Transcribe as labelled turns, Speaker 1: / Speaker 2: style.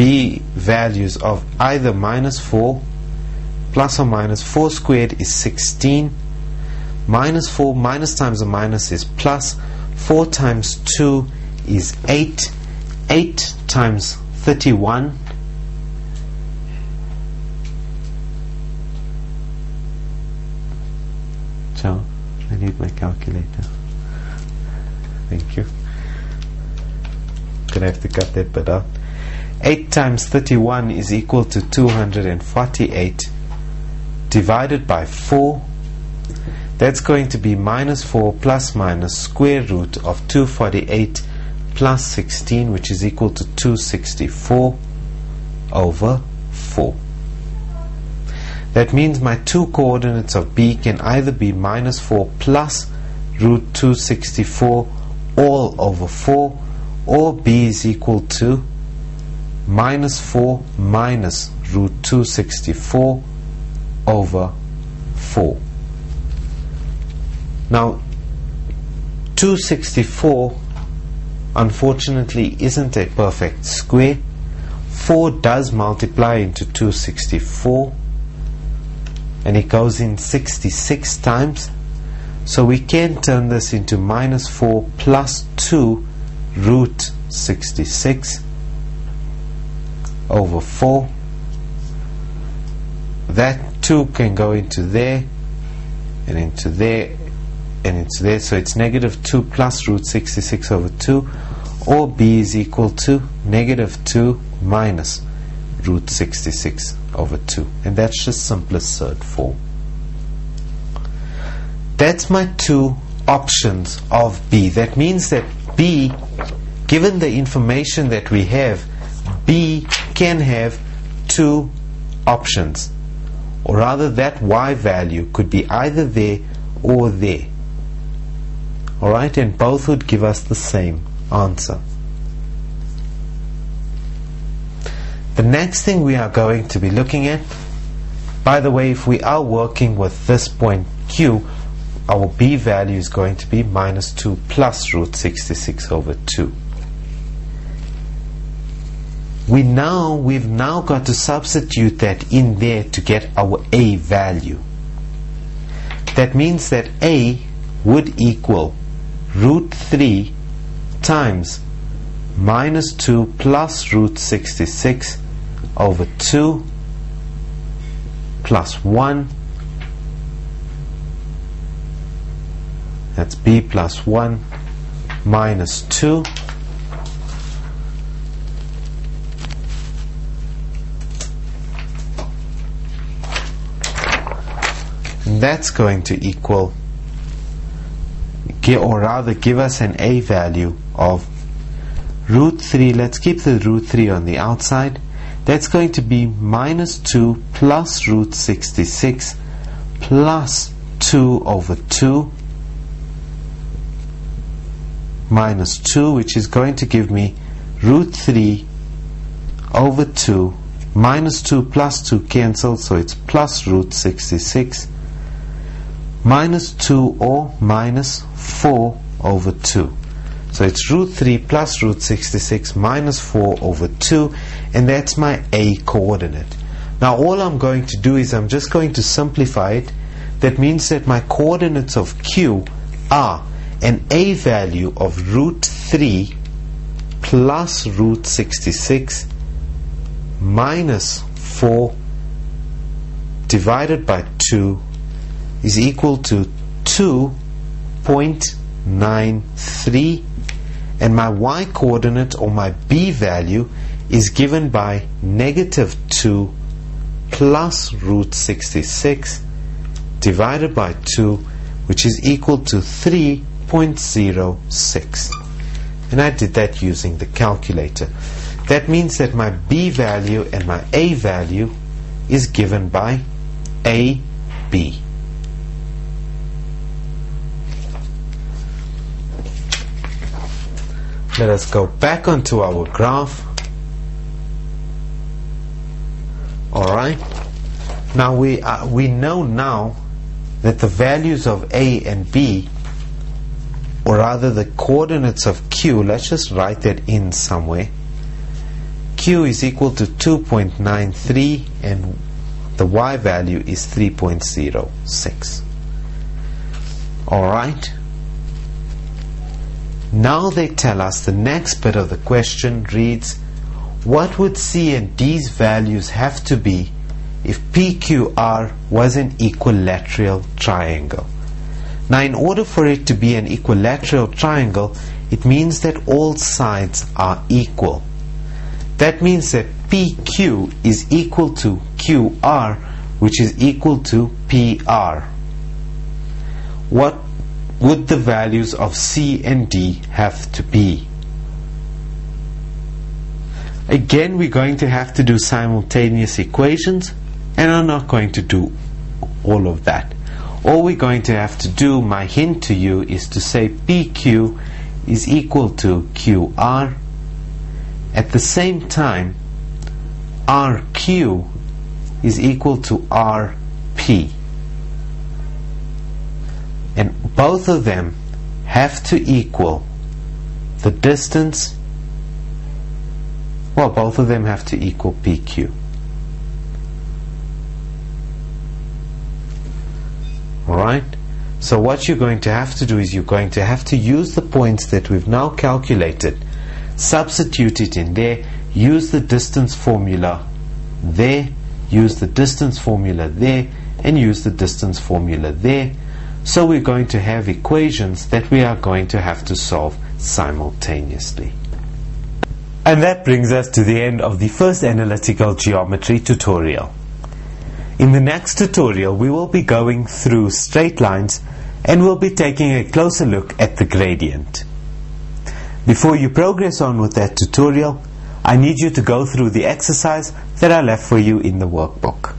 Speaker 1: b values of either -4 plus or minus 4 squared is 16, -4 minus times a minus is plus, 4 times 2 is 8, 8 times 31 so I need my calculator. Thank you. Gonna have to cut that bit out. 8 times 31 is equal to 248 divided by 4. That's going to be -4 plus minus square root of 248 plus 16, which is equal to 264 over 4. That means my two coordinates of b can either be -4 plus root 264 all over 4, or b is equal to -4 minus root 264 over 4. Now 264 unfortunately isn't a perfect square. 4 does multiply into 264 and it goes in 66 times, so we can turn this into -4 plus 2 root 66 over 4. That 2 can go into there and into there and into there, so it's -2 plus root 66 over 2, or b is equal to -2 minus root 66 over 2, and that's just simplest third form. That's my two options of b. That means that b, given the information that we have, b can have two options, or rather that y value could be either there or there. Alright, and both would give us the same answer. The next thing we are going to be looking at, by the way, if we are working with this point q, our b value is going to be -2 plus root 66 over 2. We've now got to substitute that in there to get our a value. That means that a would equal root 3 times -2 plus root 66 over 2 plus 1. That's b plus 1 minus 2 and that's going to equal, or rather give us an a value of root 3. Let's keep the root 3 on the outside. That's going to be -2 plus root 66 plus 2 over 2 minus 2, which is going to give me root 3 over 2. -2 plus 2 cancel, so it's plus root 66 minus 2 or minus 4 over 2. So it's root 3 plus root 66 minus 4 over 2, and that's my a coordinate. Now all I'm going to do is I'm just going to simplify it. That means that my coordinates of q are an a value of root 3 plus root 66 minus 4 divided by 2 is equal to 2.93, and my y coordinate, or my b value, is given by -2 plus root 66 divided by 2, which is equal to 3.06. And I did that using the calculator. That means that my b value and my a value is given by AB. Let us go back onto our graph. Alright, now we know now that the values of a and b, or rather the coordinates of q, let's just write that in somewhere. PQ is equal to 2.93 and the Y value is 3.06. Alright. Now they tell us the next bit of the question reads, what would C and D's values have to be if PQR was an equilateral triangle? Now, in order for it to be an equilateral triangle, it means that all sides are equal. That means that PQ is equal to QR, which is equal to PR. What would the values of C and D have to be? Again, we're going to have to do simultaneous equations, and I'm not going to do all of that. All we're going to have to do, my hint to you, is to say PQ is equal to QR. At the same time, RQ is equal to RP. And both of them have to equal the distance. Well, both of them have to equal PQ. Alright? So what you're going to have to do is you're going to have to use the points that we've now calculated, substitute it in there, use the distance formula there, use the distance formula there, and use the distance formula there. So we're going to have equations that we are going to have to solve simultaneously. And that brings us to the end of the first analytical geometry tutorial. In the next tutorial, we will be going through straight lines and we'll be taking a closer look at the gradient. Before you progress on with that tutorial, I need you to go through the exercise that I left for you in the workbook.